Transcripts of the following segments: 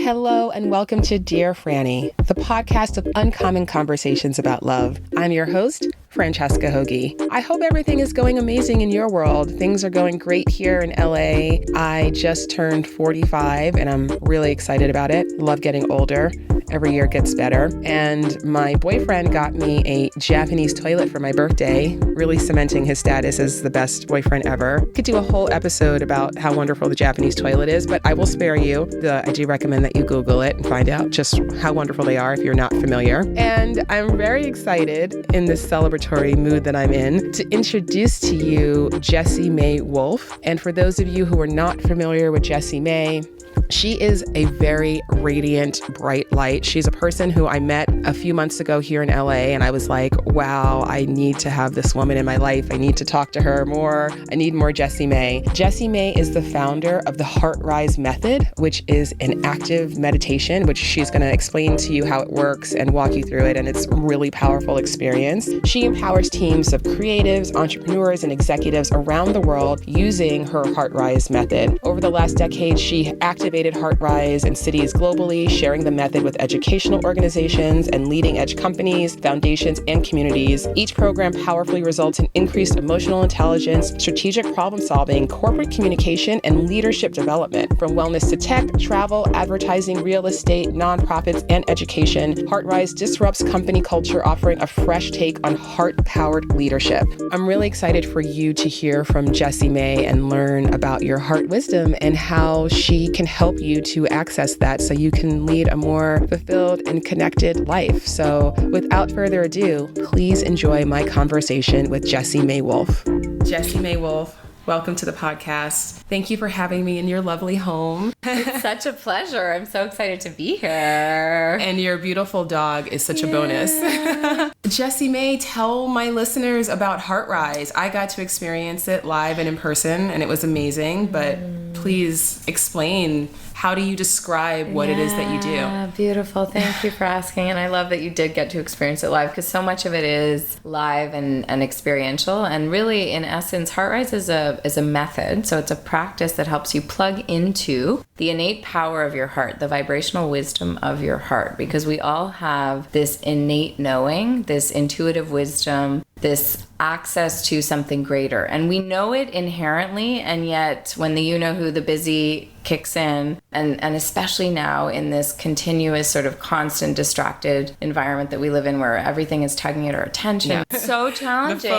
Hello and welcome to Dear Franny, the podcast of uncommon conversations about love. I'm your host, Francesca HERE. I hope everything is going amazing in your world. Things are going great here in LA. I just turned 45 and I'm really excited about it. Love getting older. Every year gets better. And my boyfriend got me a Japanese toilet for my birthday, really cementing his status as the best boyfriend ever. Could do a whole episode about how wonderful the Japanese toilet is, but I will spare you. I do recommend that you Google it and find out just how wonderful they are if you're not familiar. And I'm very excited in this celebratory mood that I'm in to introduce to you Jessie May Wolfe. And for those of you who are not familiar with Jessie May, she is a very radiant, bright light. She's a person who I met a few months ago here in LA, and I was like, wow, I need to have this woman in my life. I need to talk to her more. I need more Jessie May. Jessie May is the founder of the Hart Rise method, which is an active meditation, which she's going to explain to you how it works and walk you through it, and it's a really powerful experience. She empowers teams of creatives, entrepreneurs, and executives around the world using her Hart Rise method. Over the last decade, she activated Hart Rise in cities globally, sharing the method with educational organizations and leading-edge companies, foundations, and communities. Each program powerfully results in increased emotional intelligence, strategic problem-solving, corporate communication, and leadership development. From wellness to tech, travel, advertising, real estate, nonprofits, and education, Hart Rise disrupts company culture, offering a fresh take on heart-powered leadership. I'm really excited for you to hear from Jessie May and learn about your heart wisdom and how she can help you to access that so you can lead a more fulfilled and connected life. So without further ado, please enjoy my conversation with Jessie May Wolfe. Jessie May Wolfe, welcome to the podcast. Thank you for having me in your lovely home. It's such a pleasure. I'm so excited to be here. And your beautiful dog is such a bonus. Jessie May, tell my listeners about Hart Rise. I got to experience it live and in person, and it was amazing, but please explain, how do you describe what it is that you do? Yeah, beautiful. Thank you for asking. And I love that you did get to experience it live, because so much of it is live and experiential. And really, in essence, Hart Rise is a method. So it's a practice that helps you plug into the innate power of your heart, the vibrational wisdom of your heart, because we all have this innate knowing, this intuitive wisdom, this access to something greater. And we know it inherently, and yet when the you-know-who, the busy kicks in, and especially now in this continuous sort of constant distracted environment that we live in where everything is tugging at our attention. Yeah. It's so challenging.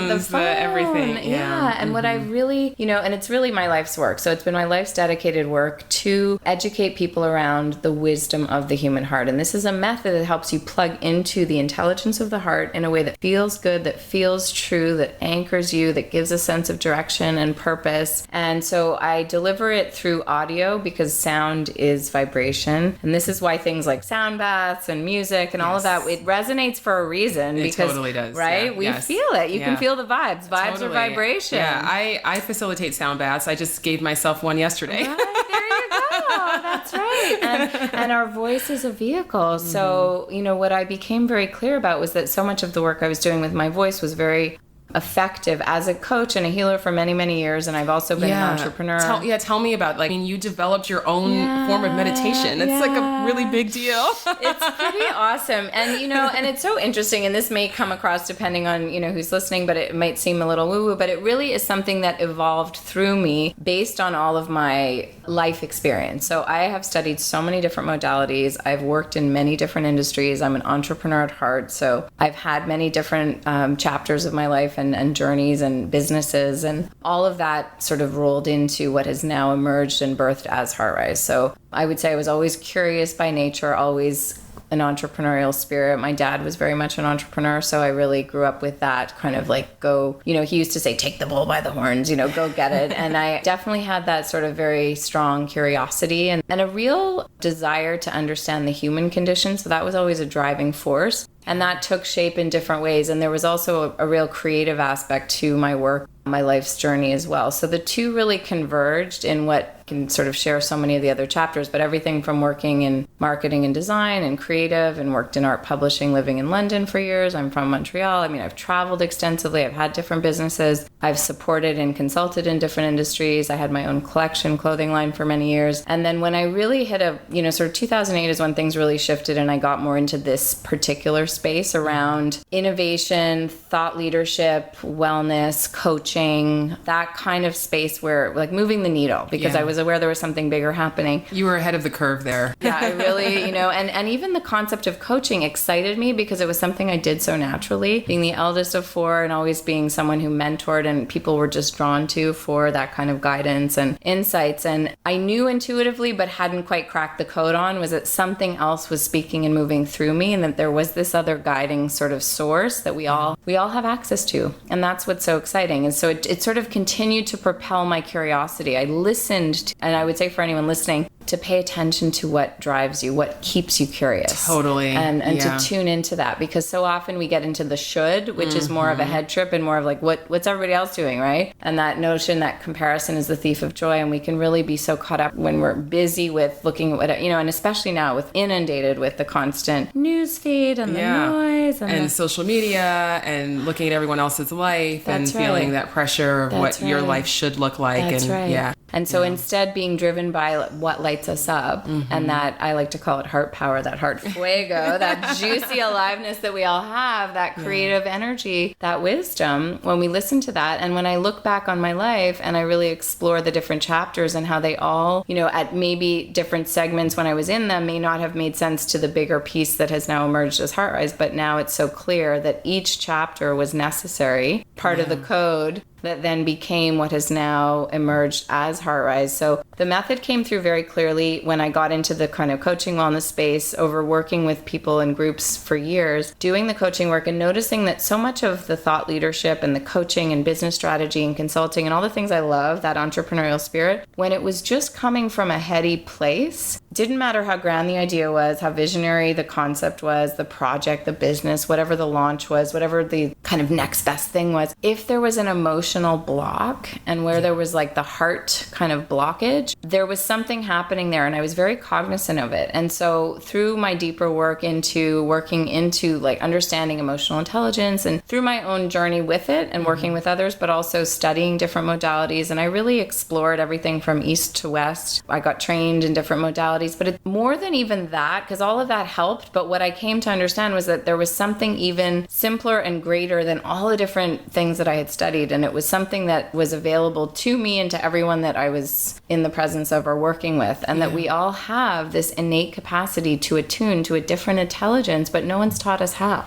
The phone. Everything. Yeah. And what I really, and it's really my life's work. So it's been my life's dedicated work to educate people around the wisdom of the human heart. And this is a method that helps you plug into the intelligence of the heart in a way that feels good, that feels true, that anchors you, that gives a sense of direction and purpose. And so I deliver it through audio, because sound is vibration. And this is why things like sound baths and music and all of that, it resonates for a reason. It because, totally does. Right? We feel it. You can feel the vibes. Vibes are vibration. Yeah, I facilitate sound baths. I just gave myself one yesterday. Right, there you go. That's right. And our voice is a vehicle. So, what I became very clear about was that so much of the work I was doing with my voice was very effective as a coach and a healer for many, many years. And I've also been an entrepreneur. Tell me about, you developed your own form of meditation. It's like a really big deal. It's pretty awesome. And, and it's so interesting, and this may come across depending on, who's listening, but it might seem a little woo-woo, but it really is something that evolved through me based on all of my life experience. So I have studied so many different modalities. I've worked in many different industries. I'm an entrepreneur at heart. So I've had many different chapters of my life and journeys and businesses, and all of that sort of rolled into what has now emerged and birthed as Hart Rise. So I would say I was always curious by nature, always an entrepreneurial spirit. My dad was very much an entrepreneur, so I really grew up with that kind of he used to say, take the bull by the horns, go get it. And I definitely had that sort of very strong curiosity and a real desire to understand the human condition. So that was always a driving force. And that took shape in different ways. And there was also a real creative aspect to my work, my life's journey as well. So the two really converged in what can sort of share so many of the other chapters, but everything from working in marketing and design and creative and worked in art publishing, living in London for years. I'm from Montreal. I mean, I've traveled extensively. I've had different businesses. I've supported and consulted in different industries. I had my own collection clothing line for many years. And then when I really hit sort of 2008 is when things really shifted and I got more into this particular space around innovation, thought leadership, wellness, coaching, that kind of space where like moving the needle, because I was aware there was something bigger happening. You were ahead of the curve there. Yeah, I really, and even the concept of coaching excited me because it was something I did so naturally, being the eldest of four and always being someone who mentored and people were just drawn to for that kind of guidance and insights. And I knew intuitively, but hadn't quite cracked the code on, was that something else was speaking and moving through me, and that there was this other guiding sort of source that we all have access to. And that's what's so exciting. And so it sort of continued to propel my curiosity. I listened to, and I would say for anyone listening, to pay attention to what drives you, what keeps you curious. Totally. And to tune into that, because so often we get into the should, which is more of a head trip and more of like, what's everybody else doing, right? And that notion, that comparison is the thief of joy. And we can really be so caught up when we're busy with looking at what, and especially now with inundated with the constant news feed and the noise. And social media and looking at everyone else's life and feeling that pressure of what your life should look like. That's right. And so instead being driven by what lights us up, and that I like to call it heart power, that heart fuego, that juicy aliveness that we all have, that creative energy, that wisdom, when we listen to that. And when I look back on my life and I really explore the different chapters and how they all, at maybe different segments when I was in them may not have made sense to the bigger piece that has now emerged as Hart Rise, but now it's so clear that each chapter was necessary, part of the code that then became what has now emerged as Hart Rise. So the method came through very clearly when I got into the kind of coaching wellness space, over working with people in groups for years, doing the coaching work and noticing that so much of the thought leadership and the coaching and business strategy and consulting and all the things I love, that entrepreneurial spirit, when it was just coming from a heady place, didn't matter how grand the idea was, how visionary the concept was, the project, the business, whatever the launch was, whatever the kind of next best thing was, if there was an emotional block and where there was like the heart kind of blockage, there was something happening there, and I was very cognizant of it. And so through my deeper work into working into like understanding emotional intelligence, and through my own journey with it and working with others, but also studying different modalities, and I really explored everything from east to west. I got trained in different modalities, but it's more than even that, because all of that helped. But what I came to understand was that there was something even simpler and greater than all the different things that I had studied, and it was something that was available to me and to everyone that I was in the presence of or working with, and that we all have this innate capacity to attune to a different intelligence, but no one's taught us how.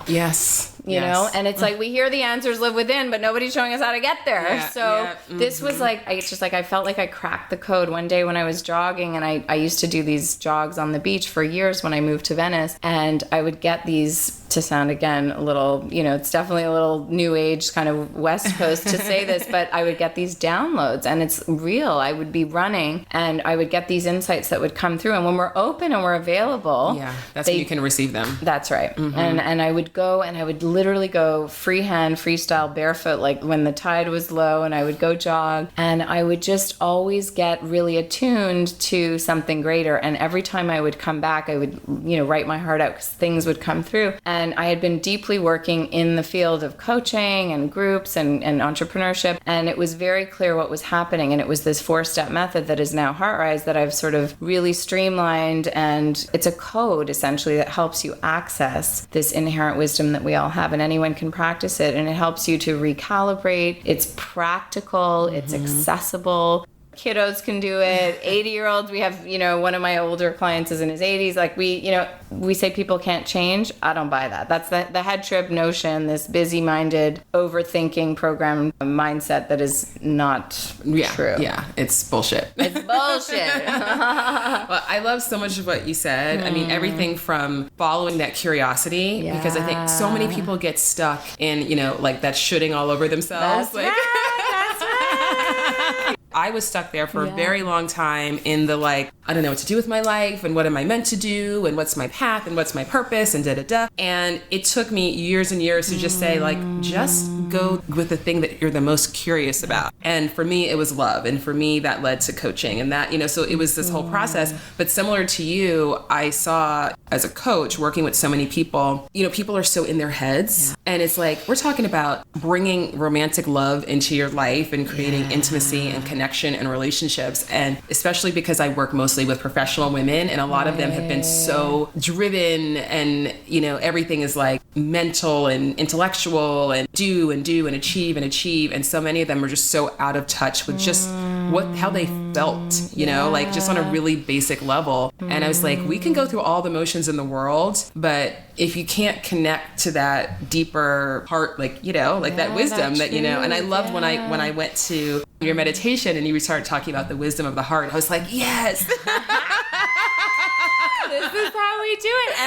You know, and it's like we hear the answers live within, but nobody's showing us how to get there. This was like, I felt like I cracked the code one day when I was jogging, and I used to do these jogs on the beach for years when I moved to Venice, and I would get these, to sound again a little, it's definitely a little new age kind of West Coast to say this, but I would get these downloads, and it's real. I would be running and I would get these insights that would come through, and when we're open and we're available, that's when you can receive them. That's right. And I would go and I would literally go freehand, freestyle, barefoot, like when the tide was low, and I would go jog, and I would just always get really attuned to something greater. And every time I would come back, I would, write my heart out, because things would come through. And I had been deeply working in the field of coaching and groups and entrepreneurship, and it was very clear what was happening. And it was this 4-step method that is now Hart Rise that I've sort of really streamlined, and it's a code essentially that helps you access this inherent wisdom that we all have, and anyone can practice it, and it helps you to recalibrate. It's practical, it's accessible. Kiddos can do it. 80-year-olds, we have, one of my older clients is in his 80s. Like we say people can't change. I don't buy that. That's the head trip notion, this busy-minded, overthinking program mindset that is not true. Yeah, it's bullshit. It's bullshit. Well, I love so much of what you said. I mean, everything from following that curiosity, because I think so many people get stuck in, like that shooting all over themselves. That's right. I was stuck there for a very long time in the I don't know what to do with my life, and what am I meant to do, and what's my path, and what's my purpose, and da-da-da. And it took me years and years to just say, just go with the thing that you're the most curious about. And for me, it was love. And for me, that led to coaching and that, so it was this whole process. But similar to you, I saw as a coach working with so many people, people are so in their heads. Yeah. And it's like, we're talking about bringing romantic love into your life and creating intimacy and connection and relationships. And especially because I work mostly with professional women, and a lot of them have been so driven and, everything is like mental and intellectual and do and achieve. And so many of them are just so out of touch with just how they felt, like just on a really basic level. And I was like, we can go through all the motions in the world, but if you can't connect to that deeper heart, that wisdom that, and I loved when I went to your meditation and you started talking about the wisdom of the heart, I was like, yes. This is how we do it.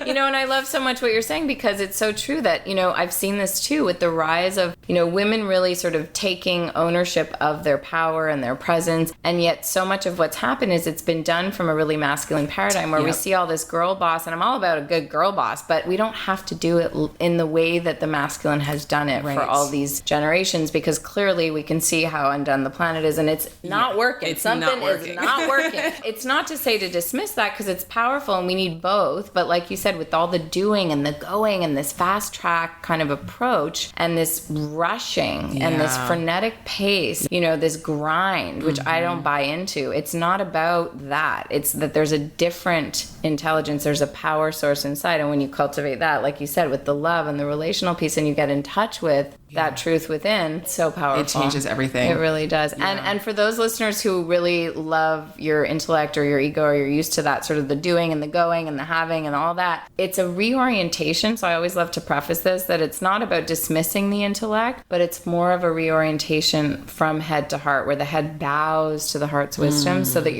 And I love so much what you're saying, because it's so true that, I've seen this too with the rise of, women really sort of taking ownership of their power and their presence. And yet so much of what's happened is it's been done from a really masculine paradigm where we see all this girl boss, and I'm all about a good girl boss, but we don't have to do it in the way that the masculine has done it for all these generations, because clearly we can see how undone the planet is, and it's not working. Something is not working. It's not to say to dismiss that, because it's powerful and we need both. But like you said, with all the doing and the going and this fast track kind of approach and this rushing and this frenetic pace, this grind, which I don't buy into. It's not about that. It's that there's a different intelligence. There's a power source inside. And when you cultivate that, like you said, with the love and the relational piece, and you get in touch with that truth within, it's so powerful. It changes everything. It really does. And for those listeners who really love your intellect or your ego, or you're used to that sort of the doing and the going and the having and all that, it's a reorientation. So I always love to preface this, that it's not about dismissing the intellect, but it's more of a reorientation from head to heart, where the head bows to the heart's wisdom, so that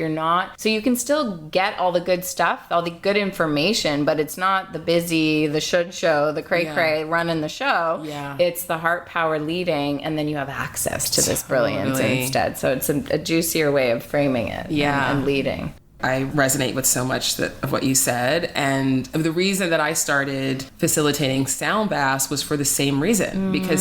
so you can still get all the good stuff, all the good information, but it's not the busy, the should show, the cray running the show. Yeah. It's the heart power leading, and then you have access to this brilliance instead. So it's a juicier way of framing it and leading. I resonate with so much of what you said. And the reason that I started facilitating sound baths was for the same reason, because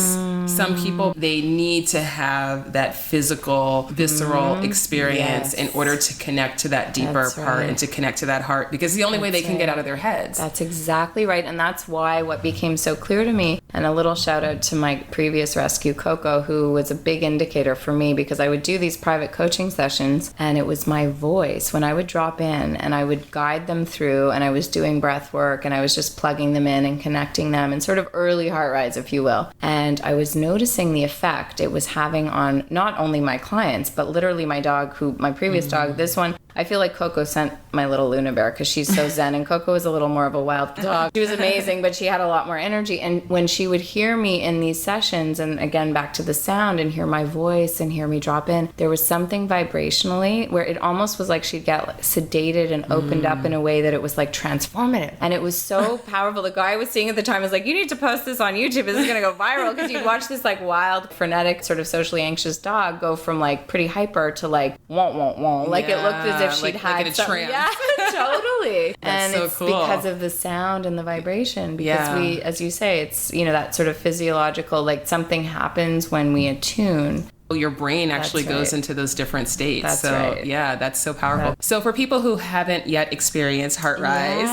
some people, they need to have that physical, visceral experience in order to connect to that deeper part and to connect to that heart, because the only way they can get out of their heads. That's exactly right. And that's why what became so clear to me, and a little shout out to my previous rescue, Coco, who was a big indicator for me, because I would do these private coaching sessions, and it was my voice when I would drop in and I would guide them through, and I was doing breath work and I was just plugging them in and connecting them, and sort of early heart rise, if you will. And I was noticing the effect it was having on not only my clients, but literally my dog, my previous dog, this one, I feel like Coco sent my little Luna Bear, because she's so zen, and Coco was a little more of a wild dog. She was amazing, but she had a lot more energy. And when she would hear me in these sessions, and again, back to the sound, and hear my voice and hear me drop in, there was something vibrationally where it almost was like she'd get sedated and opened up in a way that it was like transformative. And it was so powerful. The guy I was seeing at the time was like, you need to post this on YouTube. This is going to go viral, because you'd watch this like wild, frenetic, sort of socially anxious dog go from like pretty hyper to like won't. Like it looked as if she'd had like in a trance. Yeah, totally. That's and so it's cool. Because of the sound and the vibration, because we, as you say, it's, that sort of physiological, like something happens when we attune. Your brain actually goes into those different states. That's so right. Yeah, that's so powerful. So for people who haven't yet experienced Hart Rise,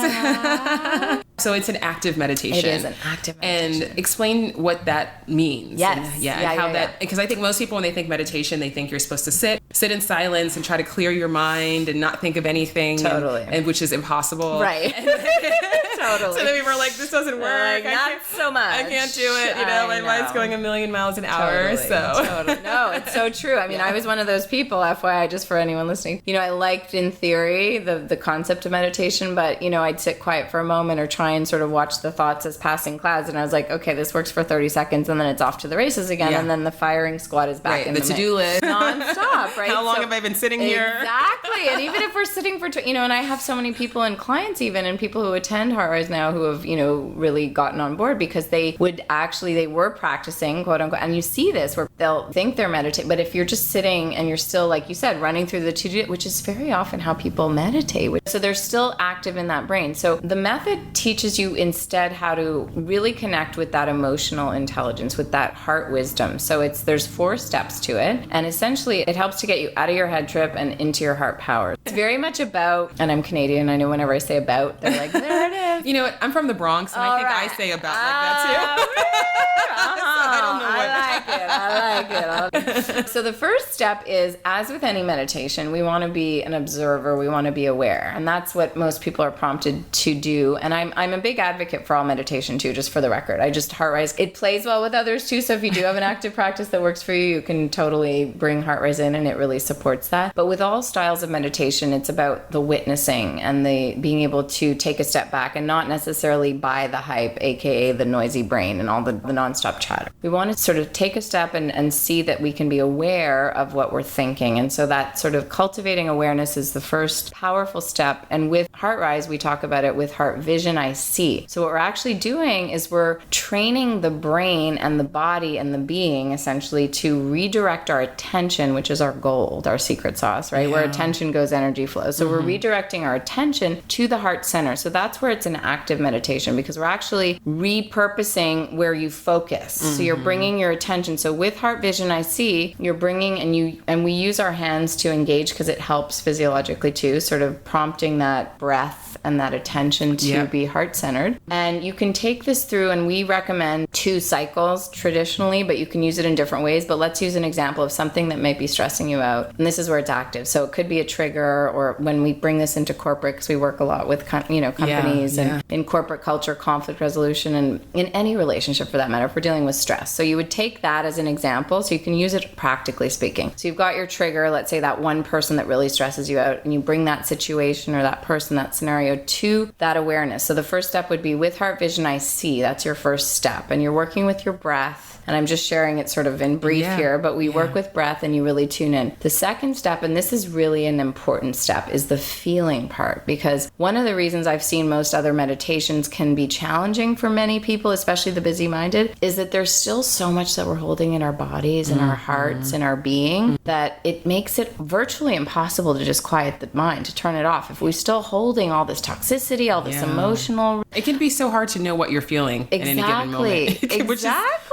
so it's an active meditation. It is an active meditation. And explain what that means. Yes. And how that, because I think most people, when they think meditation, they think you're supposed to sit in silence and try to clear your mind and not think of anything. Totally. And which is impossible. Right. Totally. So then people are like, this doesn't work. Like, not so much. I can't do it. My mind's going a million miles an hour. Totally. No, it's so true. I mean, I was one of those people, FYI, just for anyone listening. I liked in theory the concept of meditation, but, I'd sit quiet for a moment or try and sort of watch the thoughts as passing clouds. And I was like, okay, this works for 30 seconds and then it's off to the races again. Yeah. And then the firing squad is back in the to-do list. Nonstop, right? How long have I been sitting here? Exactly. And even if we're sitting for, and I have so many people and clients even, and people who attend Hart Rise now who have, you know, really gotten on board because they were practicing, quote unquote. And you see this where they'll think they're meditating, but if you're just sitting and you're still, like you said, running through the to-do, which is very often how people meditate. So they're still active in that brain. So the method teaches you instead how to really connect with that emotional intelligence, with that heart wisdom. So there's 4 steps to it. And essentially it helps to get you out of your head trip and into your heart power. It's very much about, and I'm Canadian, I know whenever I say about, they're like, there it is. You know what? I'm from the Bronx, and I think I say about like that too. I don't know what. I like it. So the first step is, as with any meditation, we want to be an observer. We want to be aware. And that's what most people are prompted to do. And I'm a big advocate for all meditation too, just for the record. HeartRise, it plays well with others too. So if you do have an active practice that works for you, you can totally bring HeartRise in, and it really supports that. But with all styles of meditation, it's about the witnessing and the being able to take a step back and not necessarily buy the hype, aka the noisy brain and all the nonstop chatter. We want to sort of take a step and see that we can be aware of what we're thinking. And so that sort of cultivating awareness is the first powerful step. And with HeartRise, we talk about it with Heart Vision I See. So what we're actually doing is we're training the brain and the body and the being essentially to redirect our attention, which is our gold, our secret sauce, right? Yeah. Where attention goes, energy flows. So we're redirecting our attention to the heart center. So that's where it's an active meditation, because we're actually repurposing where you focus. So you're bringing your attention. So with Heart Vision I See, you're bringing, and we use our hands to engage because it helps physiologically too, sort of prompting that breath and that attention to be heart-centered. And you can take this through, and we recommend 2 cycles traditionally, but you can use it in different ways. But let's use an example of something that might be stressing you out. And this is where it's active. So it could be a trigger, or when we bring this into corporate, because we work a lot with companies and in corporate culture, conflict resolution, and in any relationship for that matter, if we're dealing with stress. So you would take that as an example, so you can use it practically speaking. So you've got your trigger, let's say that one person that really stresses you out, and you bring that situation or that person, that scenario to that awareness. So the first step would be with Heart Vision I See. That's your first step. And you're working with your breath. And I'm just sharing it sort of in brief here, but we work with breath and you really tune in. The second step, and this is really an important step, is the feeling part. Because one of the reasons I've seen most other meditations can be challenging for many people, especially the busy-minded, is that there's still so much that we're holding in our bodies and our hearts and our being that it makes it virtually impossible to just quiet the mind, to turn it off. If we're still holding all this toxicity, all this emotional... It can be so hard to know what you're feeling in any given moment.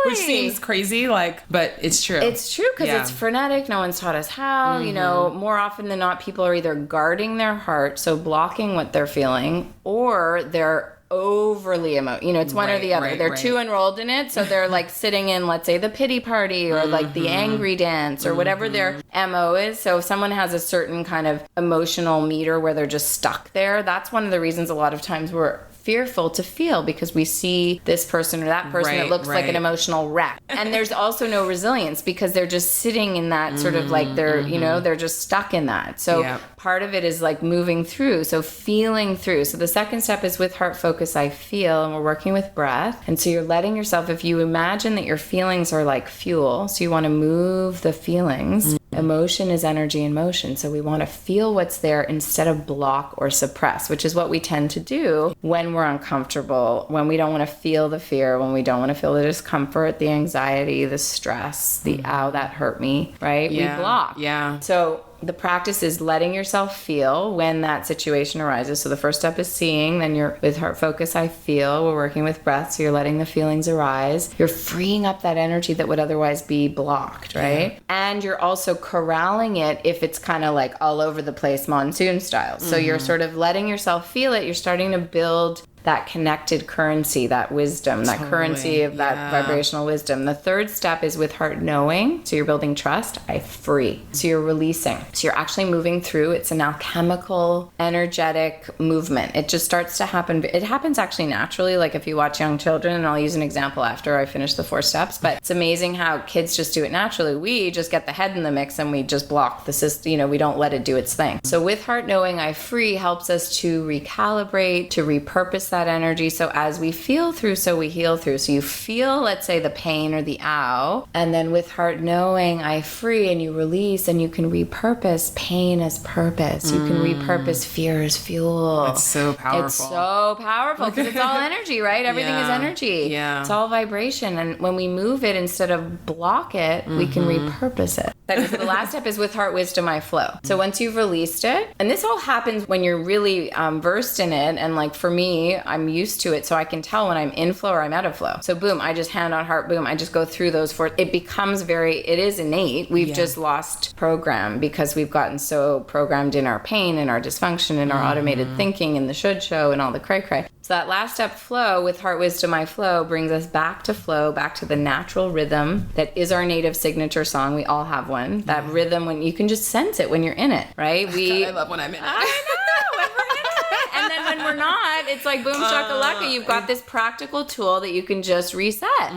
Which seems crazy, but it's true. It's true because it's frenetic. No one's taught us how. You know, more often than not, people are either guarding their heart, so blocking what they're feeling, or they're overly it's one or the other. They're too enrolled in it, so they're like sitting in, let's say, the pity party or like the angry dance or whatever their MO is. So if someone has a certain kind of emotional meter where they're just stuck there, that's one of the reasons a lot of times we're fearful to feel, because we see this person or that person that looks like an emotional wreck. And there's also no resilience because they're just sitting in that sort of like they're, they're just stuck in that. So part of it is like moving through. So feeling through. So the second step is with Heart Focus I Feel, and we're working with breath. And so you're letting yourself, if you imagine that your feelings are like fuel, so you want to move the feelings. Emotion is energy in motion. So we want to feel what's there instead of block or suppress, which is what we tend to do when we're uncomfortable, when we don't want to feel the fear, when we don't want to feel the discomfort, the anxiety, the stress, the ow, that hurt me, right? Yeah. We block. Yeah. So the practice is letting yourself feel when that situation arises. So the first step is seeing, then you're with Heart Focus I Feel. We're working with breath, so you're letting the feelings arise. You're freeing up that energy that would otherwise be blocked, right? And you're also corralling it if it's kind of like all over the place monsoon style. So you're sort of letting yourself feel it. You're starting to build that connected currency, that wisdom, that currency of that vibrational wisdom. The third step is with Heart Knowing. So you're building trust. I free. So you're releasing. So you're actually moving through. It's an alchemical, energetic movement. It just starts to happen. It happens actually naturally. Like if you watch young children, and I'll use an example after I finish the 4 steps, but it's amazing how kids just do it naturally. We just get the head in the mix and we just block the system. We don't let it do its thing. So with Heart Knowing, I free helps us to recalibrate, to repurpose that energy. So as we feel through, so we heal through. So you feel, let's say, the pain or the ow, and then with heart knowing, I free, and you release, and you can repurpose pain as purpose. You can repurpose fear as fuel. It's so powerful. It's so powerful because it's all energy, right? Everything is energy. Yeah. It's all vibration. And when we move it, instead of block it, we can repurpose it. So the last step is with heart wisdom, I flow. So once you've released it, and this all happens when you're really versed in it. And like for me, I'm used to it. So I can tell when I'm in flow or I'm out of flow. So boom, I just hand on heart, boom, I just go through those four. It becomes it is innate. We've just lost program because we've gotten so programmed in our pain and our dysfunction and our automated thinking and the should show and all the cray cray. So that last step, flow, with heart wisdom, I flow, brings us back to flow, back to the natural rhythm that is our native signature song. We all have one. That rhythm, when you can just sense it when you're in it, right? God, I love when I'm in it. I know, when we're in it. And then when we're not, it's like boom shakalaka. You've got this practical tool that you can just reset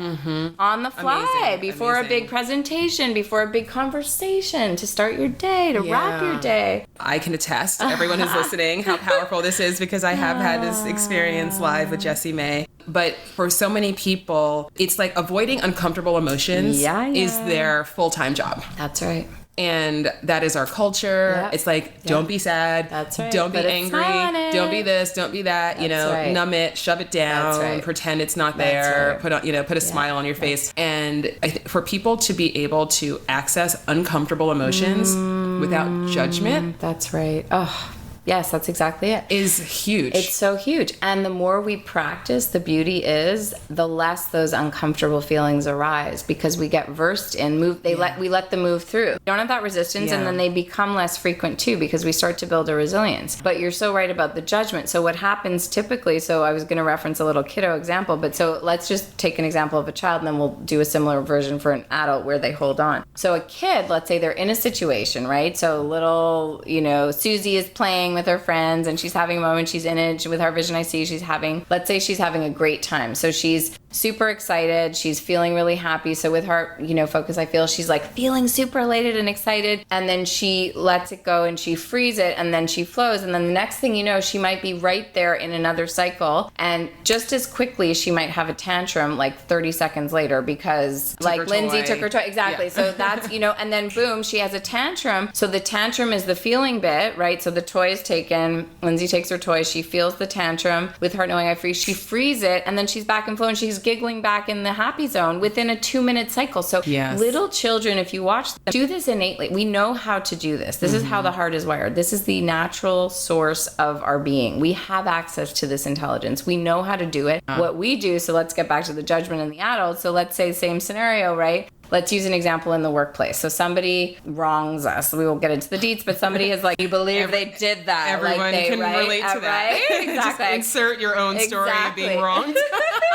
on the fly before a big presentation, before a big conversation, to start your day, to wrap your day. I can attest to everyone who's listening how powerful this is, because I have had this experience live with Jessie May. But for so many people, it's like avoiding uncomfortable emotions is their full-time job. That's right. And that is our culture. Yep. It's like, don't be sad. That's right. Don't be angry. Don't be this. Don't be that. That's numb it, shove it down, pretend it's not there. Put on, put a smile on your face. And for people to be able to access uncomfortable emotions without judgment. That's right. Oh, yes, that's exactly it. Is huge. It's so huge. And the more we practice, the beauty is the less those uncomfortable feelings arise, because we get versed in we let them move through. We don't have that resistance, and then they become less frequent too, because we start to build a resilience. But you're so right about the judgment. So what happens typically, so I was going to reference a little kiddo example, but so let's just take an example of a child, and then we'll do a similar version for an adult where they hold on. So a kid, let's say they're in a situation, right? So little, Susie is playing with her friends and she's having a moment, she's in it with Our Vision I See, let's say she's having a great time. So she's super excited, she's feeling really happy. So with Heart, Focus, I feel she's like feeling super elated and excited, and then she lets it go and she frees it, and then she flows, and then the next thing you know, she might be right there in another cycle, and just as quickly she might have a tantrum like 30 seconds later because Lindsay took her toy. Exactly. So that's, and then boom, she has a tantrum. So the tantrum is the feeling bit, right? So the toy is taken, Lindsay takes her toy, she feels the tantrum. With Heart Knowing I Free, she frees it, and then she's back in flow and she's giggling back in the happy zone within a 2-minute cycle. So little children, if you watch them, do this innately. We know how to do this. This is how the heart is wired. This is the natural source of our being. We have access to this intelligence. We know how to do it. What we do, so let's get back to the judgment in the adult. So let's say same scenario, right? Let's use an example in the workplace. So somebody wrongs us. We won't get into the deets, but somebody is like, you believe they did that. Everyone can relate to that. Right? Exactly. Just insert your own story of being wronged.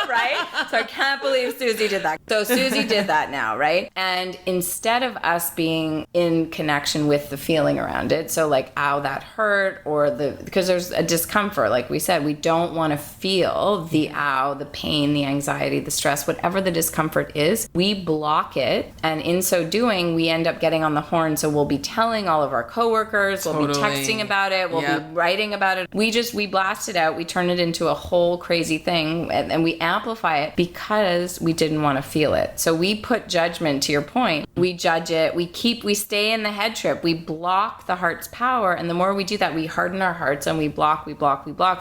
Right? So I can't believe Susie did that. So Susie did that now, right? And instead of us being in connection with the feeling around it, so like, ow, that hurt, or because there's a discomfort, like we said, we don't want to feel the ow, the pain, the anxiety, the stress, whatever the discomfort is, we block it. And in so doing, we end up getting on the horn. So we'll be telling all of our coworkers, we'll be texting about it, we'll be writing about it. We blast it out, we turn it into a whole crazy thing, and we amplify it because we didn't want to feel it. So we put judgment, to your point, we judge it, we stay in the head trip, we block the heart's power. And the more we do that, we harden our hearts and we block.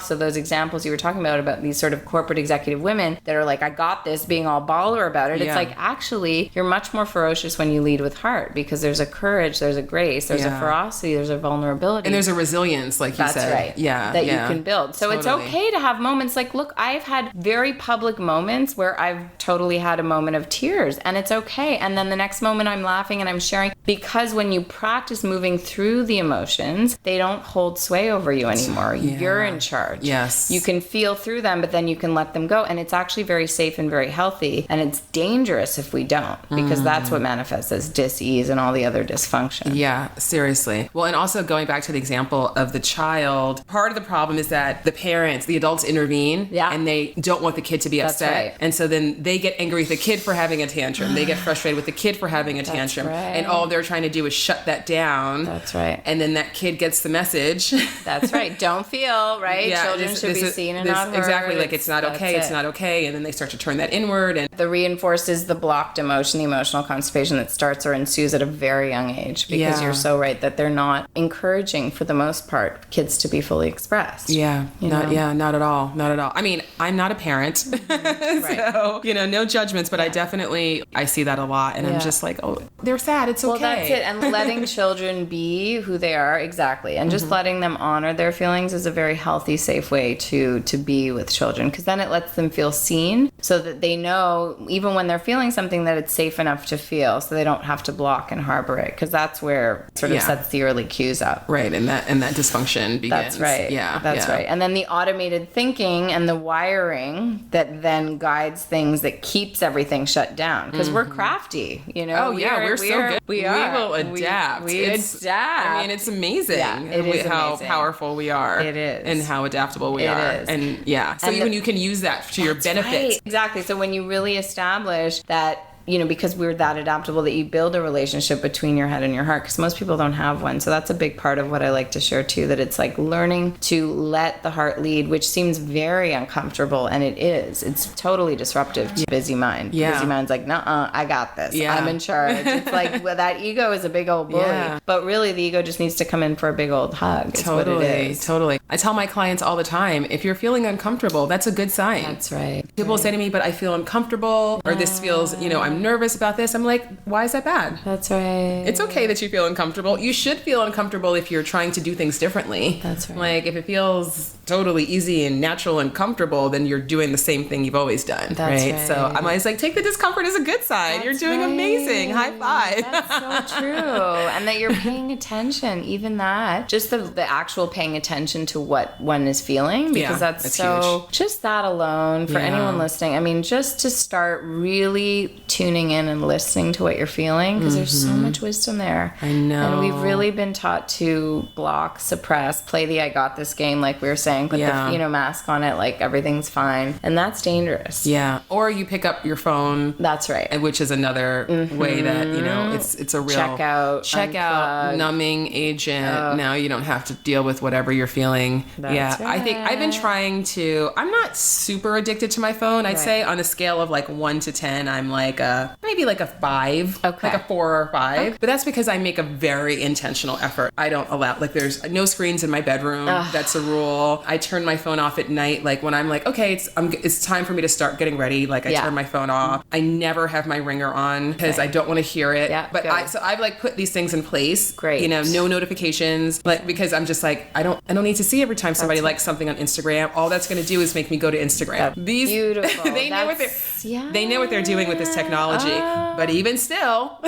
So those examples you were talking about these sort of corporate executive women that are like, I got this, being all baller about it. It's like, actually, you're much more ferocious when you lead with heart, because there's a courage, there's a grace, there's a ferocity, there's a vulnerability. And there's a resilience, like you said. That's right. Yeah. That you can build. So it's okay to have moments like, look, I've had very public moments where I've totally had a moment of tears, and it's okay. And then the next moment I'm laughing and I'm sharing, because when you practice moving through the emotions, they don't hold sway over you anymore. You're in charge. Yes. You can feel through them, but then you can let them go. And it's actually very safe and very healthy. And it's dangerous if we don't, because that's what manifests as dis-ease and all the other dysfunction. Yeah, seriously. Well, and also going back to the example of the child, part of the problem is that the parents, the adults intervene, and they don't want the kid to be be That's upset. right. And so then they get angry with the kid for having a tantrum. They get frustrated with the kid for having a tantrum. right. And all they're trying to do is shut that down. That's right. And then that kid gets the message. That's right. Don't feel, right? Yeah, Children should be seen and not heard. Exactly. Like, it's not okay. It's not okay. And then they start to turn that inward. And the reinforces the blocked emotion, the emotional constipation that starts or ensues at a very young age, because you're so right that they're not encouraging, for the most part, kids to be fully expressed. Not at all. Not at all. I mean, I'm not a parent, Right. so, no judgments, but I see that a lot. And I'm just like, oh, they're sad. It's okay. Well, that's it. And letting children be who they are, exactly. And just letting them honor their feelings is a very healthy, safe way to be with children, because then it lets them feel seen, so that they know, even when they're feeling something, that it's safe enough to feel, so they don't have to block and harbor it, because that's where it sort of sets the early cues up. Right. And that dysfunction begins. That's right. Yeah. That's right. And then the automated thinking and the wiring that then guides things, that keeps everything shut down, because we're crafty, Oh, we're so good. We are. We will adapt. We adapt. I mean, it's amazing. Yeah, it is how amazing. Powerful we are. It is. And how adaptable we are. It is. And so even you can use that to your benefit. Right. Exactly. So when you really establish that, because we're that adaptable, that you build a relationship between your head and your heart, because most people don't have one. So that's a big part of what I like to share too, that it's like learning to let the heart lead, which seems very uncomfortable, and it is. It's totally disruptive to busy mind. Yeah. Busy mind's like, nuh-uh, I got this. Yeah. I'm in charge. It's like, well, that ego is a big old bully. Yeah. But really, the ego just needs to come in for a big old hug. It's what it is. Totally. I tell my clients all the time, if you're feeling uncomfortable, that's a good sign. That's right. People say to me, but I feel uncomfortable, or this feels, I'm nervous about this. I'm like, why is that bad? That's right. It's okay that you feel uncomfortable. You should feel uncomfortable if you're trying to do things differently. That's right. Like, if it feels totally easy and natural and comfortable, then you're doing the same thing you've always done. That's right. So I'm always like, take the discomfort as a good sign. You're doing amazing. High five. That's so true. And that you're paying attention, even that. Just the actual paying attention to what one is feeling, because that's so huge. Just that alone, for anyone listening, I mean, just to start really tuning in and listening to what you're feeling, because there's so much wisdom there. I know. And we've really been taught to block, suppress, play the I got this game, like we were saying, put the mask on it, like everything's fine. And that's dangerous. Yeah. Or you pick up your phone. That's right. Which is another way that, it's a real check out, numbing agent. Now you don't have to deal with whatever you're feeling. That's I think I've been trying to, I'm not super addicted to my phone. I'd say on a scale of like 1 to 10, I'm like maybe like a 5, like a 4 or 5. Okay. But that's because I make a very intentional effort. I don't allow, like, there's no screens in my bedroom. That's a rule. I turn my phone off at night. Like, when I'm like, okay, it's time for me to start getting ready. Like, I turn my phone off. I never have my ringer on because I don't want to hear it. Yeah, but I've like put these things in place. Great. No notifications. Like, because I'm just like, I don't need to see every time somebody likes something on Instagram. All that's going to do is make me go to Instagram. These beautiful. they know what they're doing with this technology. But even still,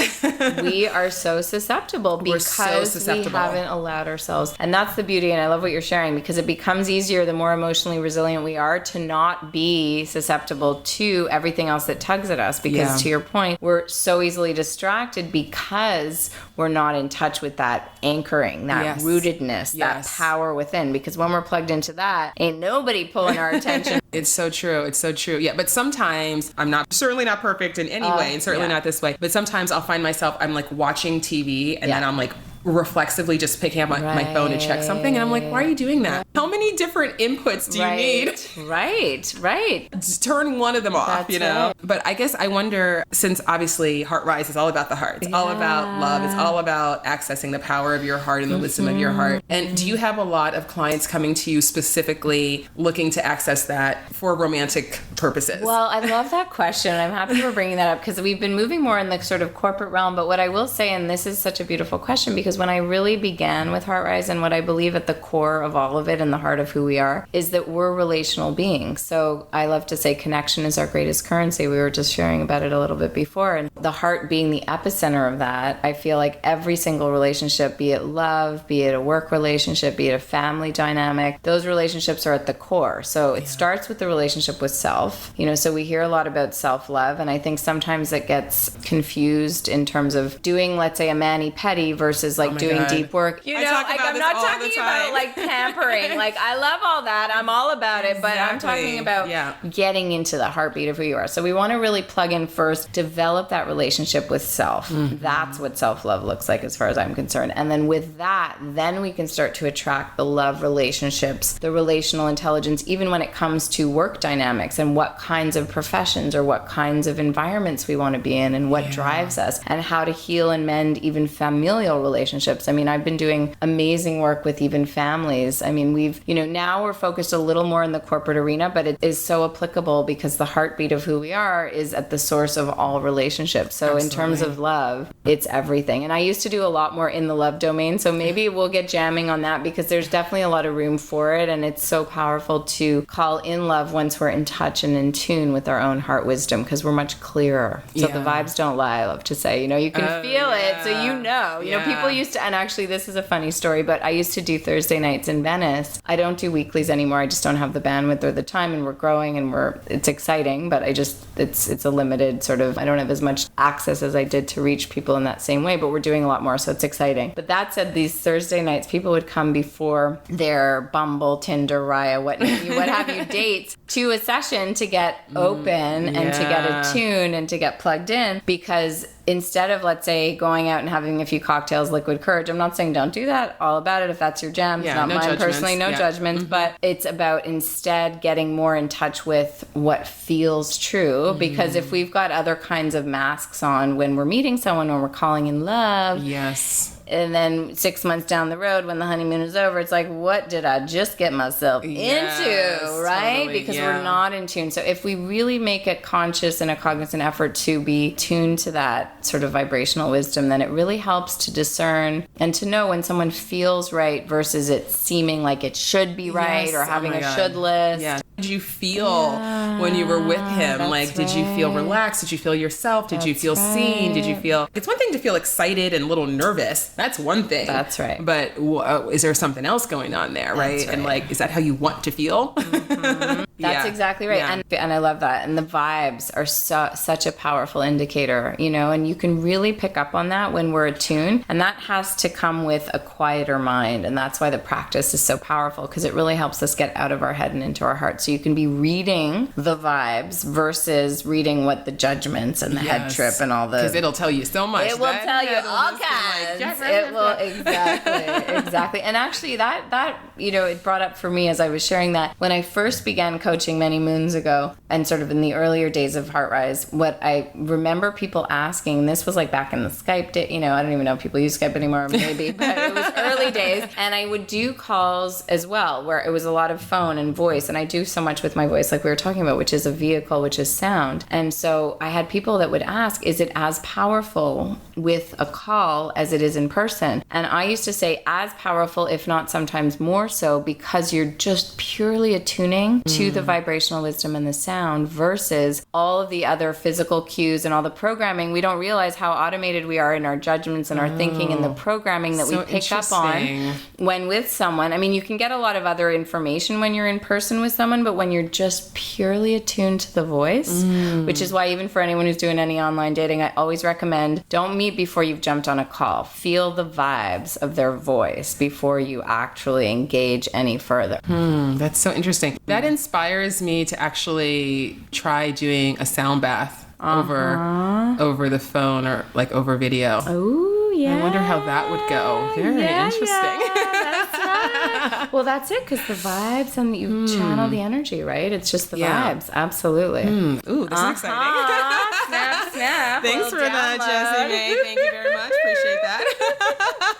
we are so susceptible because we haven't allowed ourselves. And that's the beauty. And I love what you're sharing, because it becomes easier the more emotionally resilient we are to not be susceptible to everything else that tugs at us. Because to your point, we're so easily distracted because we're not in touch with that anchoring, that rootedness, that power within. Because when we're plugged into that, ain't nobody pulling our attention. It's so true. It's so true. Yeah. But sometimes I'm certainly not perfect in any way, and certainly not this way. But sometimes I'll find myself, I'm like watching TV and then I'm like reflexively just picking up my phone to check something. And I'm like, why are you doing that? How many different inputs do you need? Right. Just turn one of them off, Right. But I guess I wonder, since obviously Hart Rise is all about the heart. It's all about love. It's all about accessing the power of your heart and the wisdom of your heart. And do you have a lot of clients coming to you specifically looking to access that for romantic purposes? Well, I love that question. I'm happy for bringing that up, because we've been moving more in the sort of corporate realm. But what I will say, and this is such a beautiful question, because when I really began with Hart Rise, and what I believe at the core of all of it and the heart of who we are, is that we're relational beings. So I love to say connection is our greatest currency. We were just sharing about it a little bit before. And the heart being the epicenter of that, I feel like every single relationship, be it love, be it a work relationship, be it a family dynamic, those relationships are at the core. So it starts with the relationship with self. So we hear a lot about self-love, and I think sometimes it gets confused in terms of doing, let's say, a mani-pedi versus like doing God. deep work. You know, like I'm not talking about like pampering. Like I love all that. I'm all about it, but I'm talking about getting into the heartbeat of who you are. So we want to really plug in first, develop that relationship with self. That's what self-love looks like as far as I'm concerned. And then with that, then we can start to attract the love relationships, the relational intelligence, even when it comes to work dynamics and what kinds of professions or what kinds of environments we want to be in and what drives us, and how to heal and mend even familial relationships. I mean, I've been doing amazing work with even families. I mean, we've, you know, now we're focused a little more in the corporate arena, but it is so applicable because the heartbeat of who we are is at the source of all relationships. So in terms of love, it's everything. And I used to do a lot more in the love domain. So maybe we'll get jamming on that because there's definitely a lot of room for it. And it's so powerful to call in love once we're in touch and in tune with our own heart wisdom, because we're much clearer. So the vibes don't lie, I love to say. You know, you can feel it. So you know. You know, people used to, and actually this is a funny story, but I used to do Thursday nights in Venice. I don't do weeklies anymore. I just don't have the bandwidth or the time, and we're growing and it's exciting, but it's a limited sort of, I don't have as much access as I did to reach people in that same way, but we're doing a lot more, so it's exciting. But that said, these Thursday nights, people would come before their Bumble, Tinder, Raya, what have you dates to a session to get open and to get attuned and to get plugged in, because instead of, let's say, going out and having a few cocktails, liquid courage, I'm not saying don't do that, all about it if that's your jam. It's not mine judgments. Personally, no judgments, but it's about instead getting more in touch with what feels true, because if we've got other kinds of masks on when we're meeting someone, when we're calling in love, and then 6 months down the road when the honeymoon is over, it's like, what did I just get myself into, right? Totally, because we're not in tune. So if we really make a conscious and a cognizant effort to be tuned to that sort of vibrational wisdom, then it really helps to discern and to know when someone feels right versus it seeming like it should be right or having a should list. Yeah. Did you feel when you were with him? Like, did you feel relaxed? Did you feel yourself? Did you feel seen? Did you feel... It's one thing to feel excited and a little nervous. That's one thing. That's right. But is there something else going on there, right? And like, is that how you want to feel? That's exactly right. Yeah. And I love that. And the vibes are such a powerful indicator, you know, and you can really pick up on that when we're attuned. And that has to come with a quieter mind. And that's why the practice is so powerful, because it really helps us get out of our head and into our heart. So you can be reading the vibes versus reading what the judgments and the head trip and all the... Because it'll tell you so much. It will tell you all kinds. It will, exactly. And actually that, you know, it brought up for me as I was sharing that when I first began coaching many moons ago and sort of in the earlier days of Hart Rise, what I remember people asking, this was like back in the Skype day, you know, I don't even know if people use Skype anymore, maybe, but it was early days. And I would do calls as well, where it was a lot of phone and voice. And I do so much with my voice, like we were talking about, which is a vehicle, which is sound. And so I had people that would ask, is it as powerful with a call as it is in person? And I used to say as powerful, if not sometimes more so, because you're just purely attuning to the vibrational wisdom and the sound versus all of the other physical cues and all the programming. We don't realize how automated we are in our judgments and our thinking and the programming that we pick up on when with someone. I mean, you can get a lot of other information when you're in person with someone, but when you're just purely attuned to the voice, which is why even for anyone who's doing any online dating, I always recommend don't meet before you've jumped on a call. Feel the vibes of their voice before you actually engage any further. That's so interesting. That inspires me to actually try doing a sound bath over the phone or like over video. Oh, yeah. I wonder how that would go. Very interesting. Yeah, that's right. Well, that's it, because the vibes and you channel the energy, right? It's just the vibes. Absolutely. Ooh, this is exciting. Snap. Thanks for that, Jessie May. Thank you very much. Appreciate that.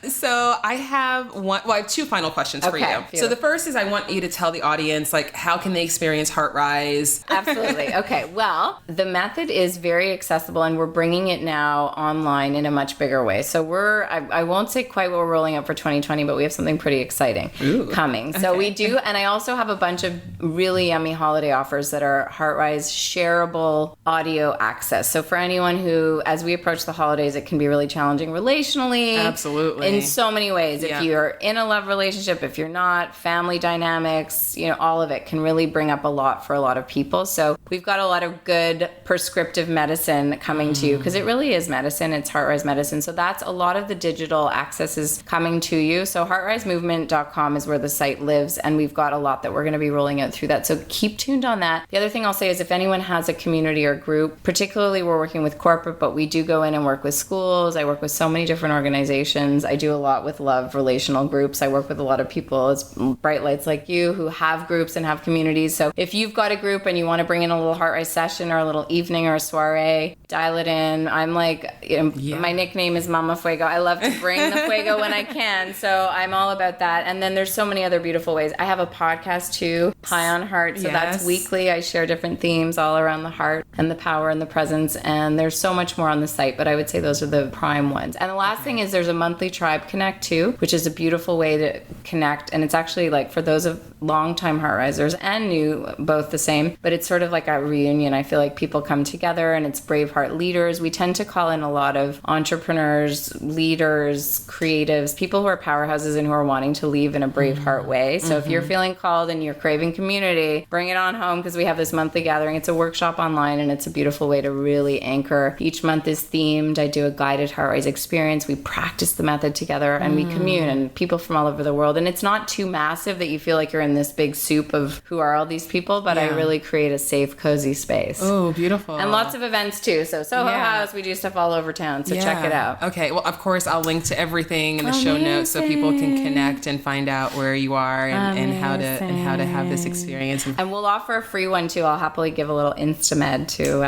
So I have two final questions for you. Beautiful. So the first is I want you to tell the audience, like, how can they experience Hart Rise? Absolutely. Okay. Well, the method is very accessible, and we're bringing it now online in a much bigger way. So I won't say quite what we're rolling out for 2020, but we have something pretty exciting coming. So we do, and I also have a bunch of really yummy holiday offers that are Hart Rise shareable audio access. So for anyone who, as we approach the holidays, it can be really challenging relationally. Absolutely. in so many ways. If you're in a love relationship, if you're not, family dynamics, all of it can really bring up a lot for a lot of people. So we've got a lot of good prescriptive medicine coming to you, because it really is medicine. It's HeartRise medicine. So that's a lot of the digital access is coming to you. So heartrisemovement.com is where the site lives, and we've got a lot that we're going to be rolling out through that. So keep tuned on that. The other thing I'll say is if anyone has a community or group, particularly we're working with corporate, but we do go in and work with schools. I work with so many different organizations. I do a lot with love relational groups. I work with a lot of people as bright lights like you who have groups and have communities. So if you've got a group and you want to bring in a little HeartRise session or a little evening or a soiree, dial it in. I'm like, my nickname is Mama Fuego. I love to bring the fuego when I can. So I'm all about that. And then there's so many other beautiful ways. I have a podcast too, High on Heart. So that's weekly. I share different themes all around the heart and the power and the presence. And there's so much more on the site, but I would say those are the prime ones. And the last thing is there's a monthly Tribe Connect too, which is a beautiful way to connect. And it's actually like for those of longtime Heart Risers and new, both the same, but it's sort of like a reunion. I feel like people come together and it's Braveheart leaders. We tend to call in a lot of entrepreneurs, leaders, creatives, people who are powerhouses and who are wanting to leave in a Braveheart way. So if you're feeling called and you're craving community, bring it on home, because we have this monthly gathering. It's a workshop online and it's a beautiful way to really anchor. Each month is themed. I do a guided HeartRise experience. We practice the method together and we commune, and people from all over the world. And it's not too massive that you feel like you're in this big soup of who are all these people, but I really create a safe, cozy space. Oh, beautiful. And lots of events too. So Soho House, we do stuff all over town. So check it out. Okay. Well, of course, I'll link to everything in the show notes so people can connect and find out where you are and how to have this experience. And we'll offer a free one too. I'll happily give a little Instamed to.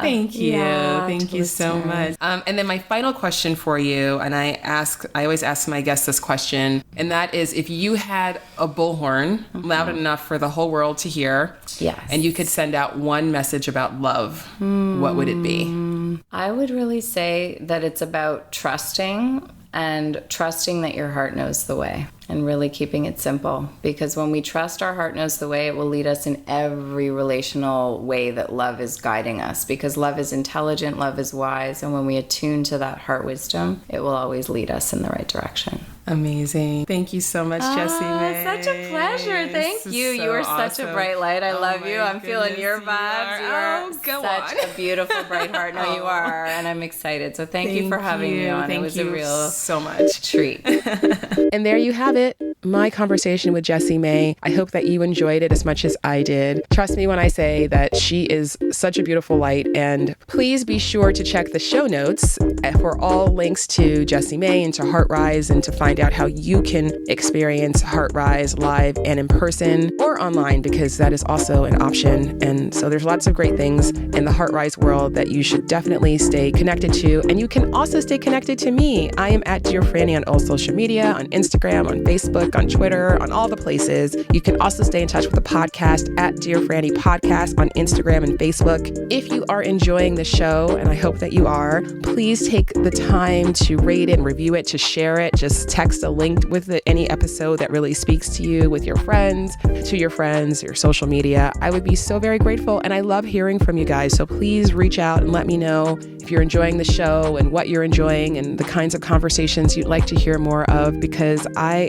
Thank you. Thank you so much. And then my final question for you, and I always ask my guests this question, and that is, if you had a bullhorn loud enough for the whole world to hear, and you could send out one message about love, what would it be? I would really say that it's about trusting that your heart knows the way, and really keeping it simple. Because when we trust our heart knows the way, it will lead us in every relational way that love is guiding us. Because love is intelligent, love is wise, and when we attune to that heart wisdom, it will always lead us in the right direction. Amazing. Thank you so much, Jessie May. Such a pleasure. Thank you. You are such a bright light. I love you. I'm feeling your vibes. You are such a beautiful, bright heart. No, you are. And I'm excited. So thank you for having me on. It was a real so much treat. And there you have it. My conversation with Jessie May. I hope that you enjoyed it as much as I did. Trust me when I say that she is such a beautiful light. And please be sure to check the show notes for all links to Jessie May and to Hart Rise, and to find out how you can experience Hart Rise live and in person or online, because that is also an option. And so there's lots of great things in the Hart Rise world that you should definitely stay connected to. And you can also stay connected to me. I am at Dear Franny on all social media, on Instagram, on Facebook, on Twitter, on all the places. You can also stay in touch with the podcast at Dear Franny Podcast on Instagram and Facebook. If you are enjoying the show, and I hope that you are, please take the time to rate it and review it, to share it. Just text a link with any episode that really speaks to you with your friends, to your friends, your social media. I would be so very grateful, and I love hearing from you guys. So please reach out and let me know if you're enjoying the show and what you're enjoying and the kinds of conversations you'd like to hear more of, because I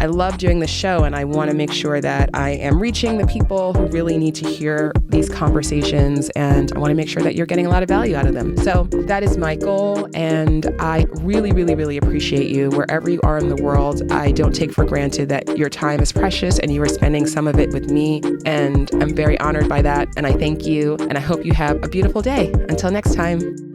love doing the show, and I want to make sure that I am reaching the people who really need to hear these conversations, and I want to make sure that you're getting a lot of value out of them. So that is my goal, and I really, really, really appreciate you wherever you are in the world. I don't take for granted that your time is precious and you are spending some of it with me, and I'm very honored by that, and I thank you, and I hope you have a beautiful day. Until next time.